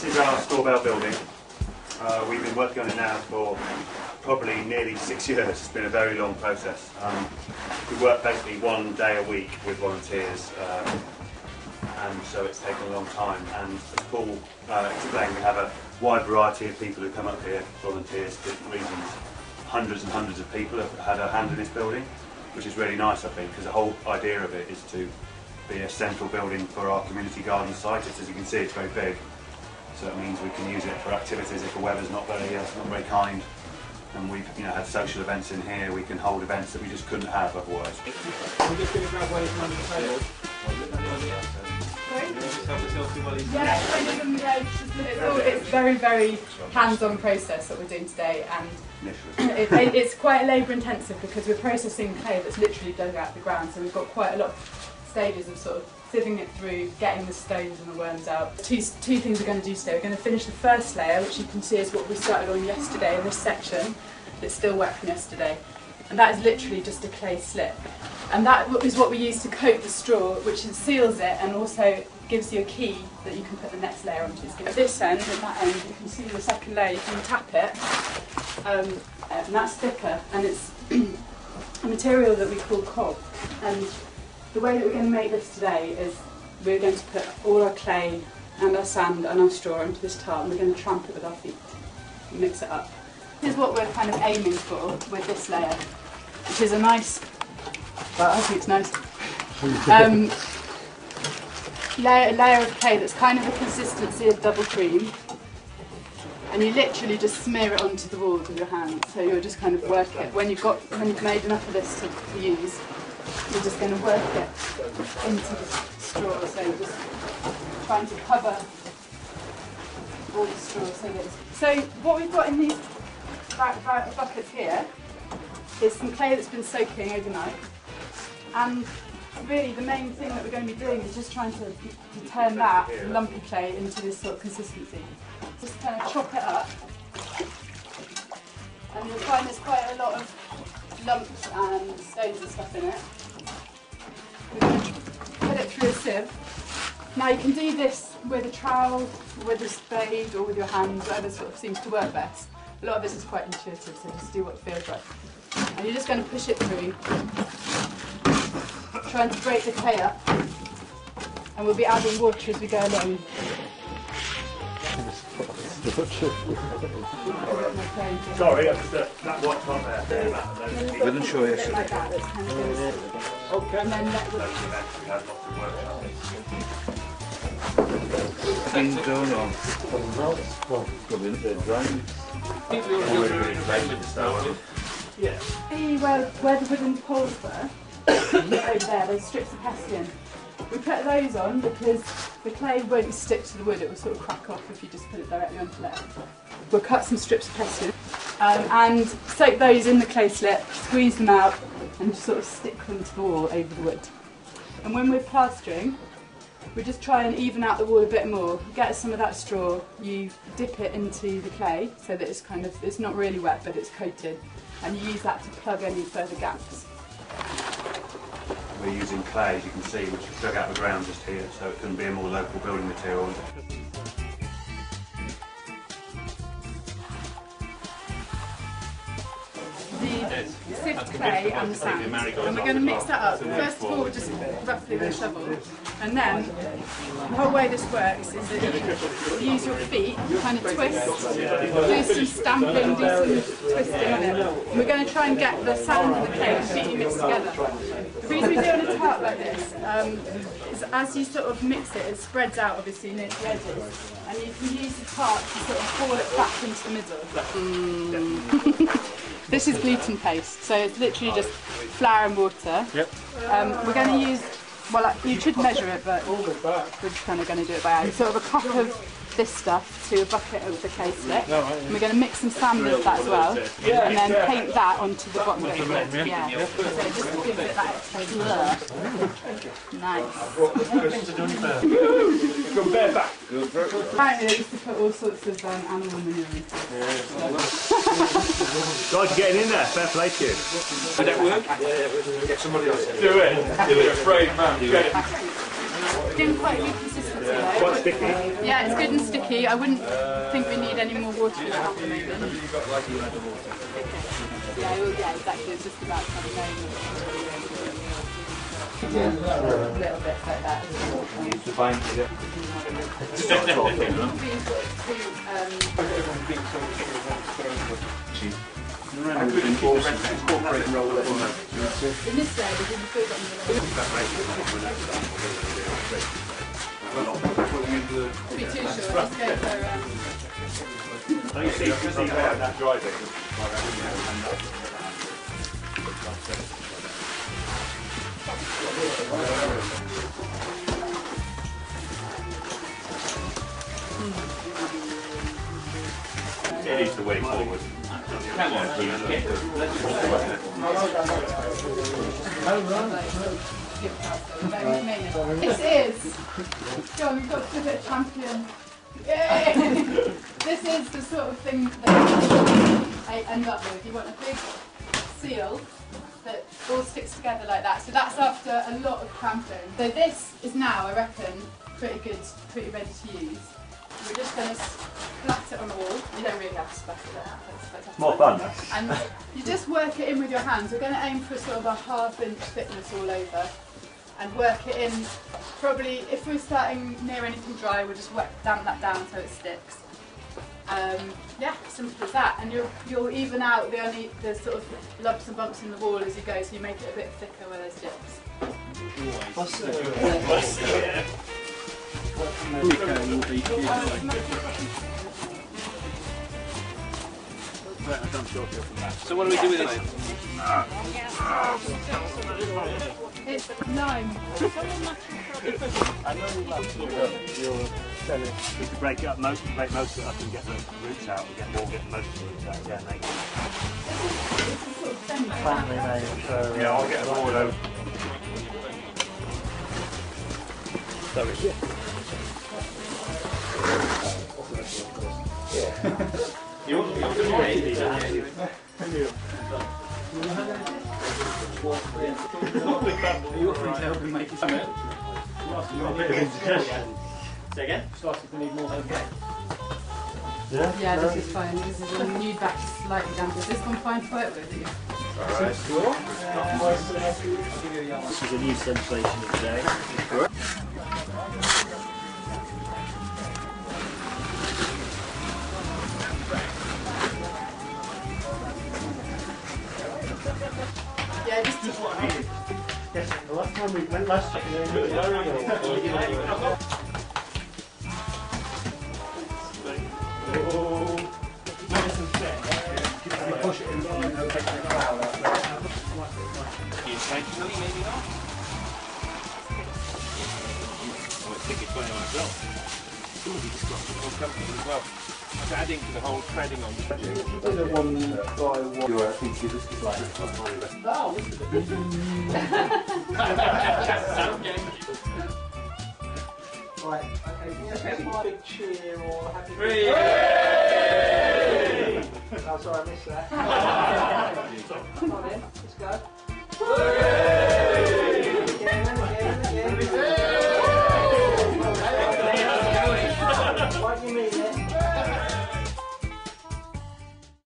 This is our Straw Bale building. We've been working on it now for probably nearly 6 years. It's been a very long process. We work basically 1 day a week with volunteers, and so it's taken a long time. And as Paul explained, we have a wide variety of people who come up here, volunteers for different reasons. Hundreds and hundreds of people have had a hand in this building, which is really nice, I think, because the whole idea of it is to be a central building for our community garden site. As you can see, it's very big, so it means we can use it for activities if the weather's not very kind. And we've had social events in here. We can hold events that we just couldn't have otherwise. I'm just going to grab one from under the table. It's very, very hands-on process that we're doing today, and it's quite labour intensive because we're processing clay that's literally dug out of the ground, so we've got quite a lot of stages of sort of sieving it through, getting the stones and the worms out. Two things we're going to do today. We're going to finish the first layer, which you can see is what we started on yesterday in this section. It's still wet from yesterday, and that is literally just a clay slip. And that is what we use to coat the straw, which seals it and also gives you a key that you can put the next layer onto. At this end, at that end, you can see the second layer, you can tap it, and that's thicker, and it's a material that we call cob. And the way that we're going to make this today is we're going to put all our clay and our sand and our straw into this tart, and we're going to tramp it with our feet and mix it up. This is what we're kind of aiming for with this layer, which is a nice, well, I think it's nice, layer of clay that's kind of the consistency of double cream, and you literally just smear it onto the walls with your hands. So you'll just kind of work it. When you've made enough of this to use, you're just going to work it into the straw. So just trying to cover all the straw. So what we've got in these buckets here is some clay that's been soaking overnight, and really the main thing that we're going to be doing is just trying to turn that lumpy clay into this sort of consistency. Just kind of chop it up, and you'll find there's quite a lot of lumps and stones and stuff in it. We're going to put it through a sieve. Now you can do this with a trowel, with a spade, or with your hands, whatever sort of seems to work best. A lot of this is quite intuitive, so just do what feels right. And you're just going to push it through, trying to break the clay up, and we'll be adding water as we go along. Sorry, that white part there. We didn't show you. Like that, that's kind of okay. And then let Been done on. Probably a bit dry. Yeah. See where the wooden poles were? Over there, those strips of pestilin. We put those on because the clay won't stick to the wood, it will sort of crack off if you just put it directly onto there. We'll cut some strips of pestilin and soak those in the clay slip, squeeze them out, and just sort of stick them to the wall over the wood. And when we're plastering, we just try and even out the wall a bit more. Get some of that straw, you dip it into the clay so that it's not really wet but it's coated, and you use that to plug any further gaps. We're using clay, as you can see, which is dug out of the ground just here, so it can be a more local building material. The sieved clay and the sand, and we're going to mix that up. First of all, just roughly with a shovel, and then the whole way this works is that you use your feet, kind of twist, do some stamping, do some twisting on it. And we're going to try and get the sand and the clay completely mixed together. The reason we do it on a tart like this is as you sort of mix it, it spreads out obviously near the edges, and you can use the tart to sort of pour it back into the middle. This is gluten paste, so it's literally just flour and water. Yep. We're going to use, well, you should measure it, but we're just kind of going to do it by hand. Sort of a cup of this stuff to a bucket of the clay slip. And we're going to mix some sand with that as well, and then paint that onto the bottom of it. Yeah. So it just gives it that extra blur. Nice. Go bareback. Apparently they used to put all sorts of animal manure in. Guys, you're getting in there. Fair play to you. Did that work? Yeah, get somebody else. Do it. You look afraid, man. Get it. Getting quite a good consistency though. sticky. Yeah, it's good and sticky. I wouldn't think we need any more water for that at the moment. Yeah, well, yeah, exactly. It's just about kind of knowing a little bit like that. Use the vine to get. Incorporate and roll it in. In this way, we didn't put it on the to be too short, let's go for You see where that dries it. It is the way forward. Come on, you get it. This is John, we've got to do a champion. Yay! This is the sort of thing that I end up with. You want a big seal that all sticks together like that. So that's after a lot of cramping. So this is now, I reckon, pretty good, pretty ready to use. We're just going to splat it on the wall. You don't really have to splat it out. It's more fun. And you just work it in with your hands. We're going to aim for sort of a ½ inch thickness all over. And work it in, probably, if we're starting near anything dry, we'll just damp that down so it sticks. Yeah, simple as that. And you'll even out the sort of lumps and bumps in the wall as you go, so you make it a bit thicker where there's dips. So what do we do with it? It's lime. I know you'll sell it. We could break most of it up and get the roots out and get most of the roots out. Yeah, make it. Family name, so Yeah, I'll get a board over. Sorry. You're ready. You're offering to help him make it something. Say again? Starting to need more help. Yeah, this is fine. This is a new batch, slightly damp. Is this one fine to work with? Alright. this is a new sensation of the day. Yeah, just Yes, the last time we went last year. Push it in and take the crowd out. Intentionally, maybe not. I would think it's funny myself. Somebody just got some comfortable as well. That's adding to the whole treading on the One by one. I think you just like Right, okay, can you big cheer or happy Oh, sorry, I missed that. Come on in, let's go.